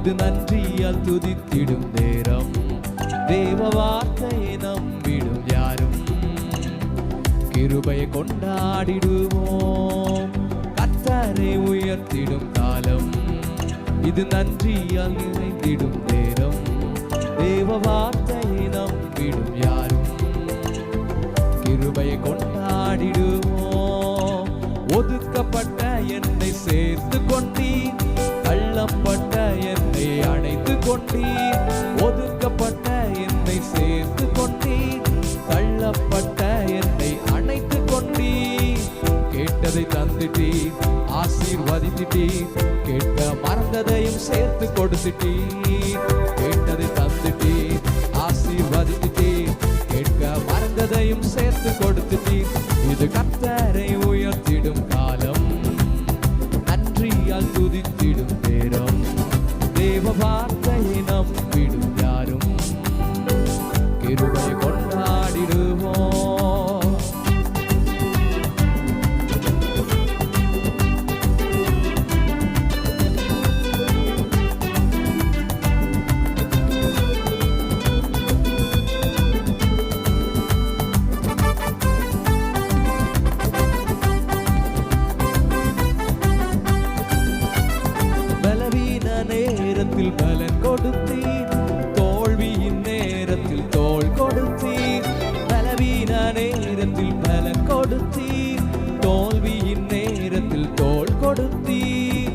இது நன்றியால் துதித்திடும் நேரம். தேவ வார்த்தையை நம்பிடும் யாரும் கிருபையை கொண்டாடிடுவோம். கர்த்தரை உயர்த்திடும் காலம் இது நன்றியால் நிறைந்திடும் நேரம். தேவ வார்த்தையை நம்பிடும் யாரும் கிருபையை கொண்டாடிடுவோம். ஒதுக்கப்பட்ட என்னை சேர்த்து கொண்டீர், தள்ளப்பட்ட என்னை அணைத்து கொண்டீர். ஒதுக்கப்பட்ட என்னை சேர்த்து கொண்டீர், தள்ளப்பட்ட என்னை அணைத்து கொண்டீர். கேட்டதை தந்துட்டீர், ஆசீர்வதித்தீர். கேட்க மறந்ததையும் சேர்த்து கொடுத்துட்டீர். கேட்டதை தந்துட்டீர், ஆசீர்வதித்தீர். கேட்க மறந்ததையும் சேர்த்து கொடுத்துட்டீர். இது கர்த்தரை உயர்த்திடும் காலம், நன்றியால் துதித்திடும் நேரம். தேவ வார்த்தையை நம்பிடும் யாரும் கிருபையை கொண்டாடிடுவோம். நேரத்தில் பலன் கொடுத்தீர், தோல்வியின் நேரத்தில் தோள் கொடுத்தீர். பலவீன நேரத்தில் பலன் கொடுத்தீர், தோல்வியின் நேரத்தில் தோள் கொடுத்தீர்.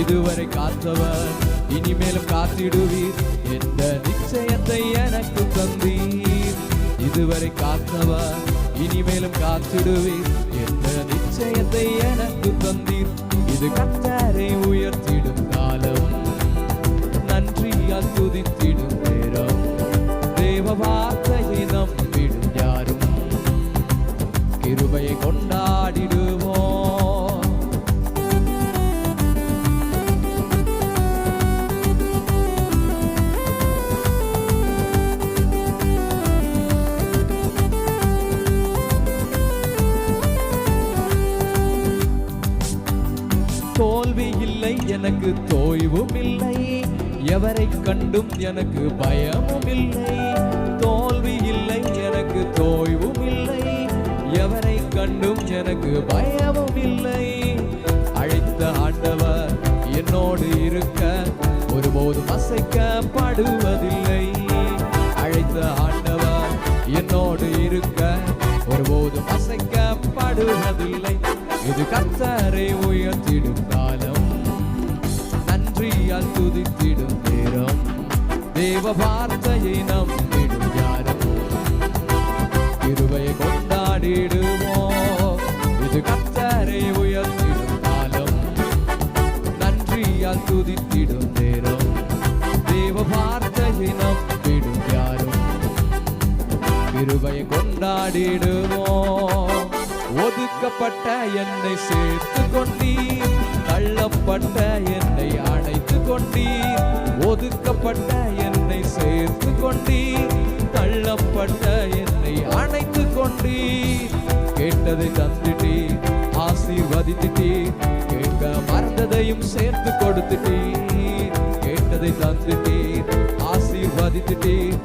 இதுவரை காத்தவர் இனிமேலும் காத்திடுவீர் என்ற நிச்சயத்தை எனக்கு தந்தீர். இதுவரை காத்தவர் இனிமேலும் காத்திடுவீர் என்ற நிச்சயத்தை எனக்கு தந்தீர். இது கர்த்தரை உயர்த்திடும் காலம், நன்றியால் துதித்திடும் நேரம். தேவ வார்த்தையை நம்பிடும் யாரும் கிருபையை கொண்டாடிடுவோம். தோல்வி இல்லை எனக்கு, தோய்வும் இல்லை, எவரை கண்டும் எனக்கு பயமும் இல்லை. தோல்வி இல்லை எனக்கு, தோய்வும் இல்லை, எவரை கண்டும் எனக்கு பயமும் இல்லை. அழைத்த ஆண்டவர் என்னோடு இருக்க ஒருபோதும் அசைக்கப்படுவதில்லை. அழைத்த ஆண்டவர் என்னோடு இருக்க ஒருபோதும் அசைக்கப்படுவதில்லை. இது கர்த்தரை உயர்த்திடும் காலம், நன்றியால் துதித்திடும் நேரம். தேவ வார்த்தையை நம்பிடும் யாரும் கிருபையை கொண்டாடிடுவோம். இது கர்த்தரை உயர்த்திடும் காலம், நன்றியால் துதித்திடும் நேரம். தேவ வார்த்தையை நம்பிடும் யாரும் கிருபையை கொண்டாடிடுவோம். ஒதுக்கப்பட்ட என்னை சேர்த்து கொண்டீர், தள்ளப்பட்ட என்னை அணைத்து கொண்டீர். ஒதுக்கப்பட்ட என்னை சேர்த்து கொண்டீர், தள்ளப்பட்ட என்னை அணைத்து கொண்டீர். கேட்டதை தந்துட்டீர், ஆசீர்வதித்தீர். கேட்க மறந்ததையும் சேர்த்து கொடுத்துட்டீர். கேட்டதை தந்துட்டீர், ஆசீர்வதித்தீர்.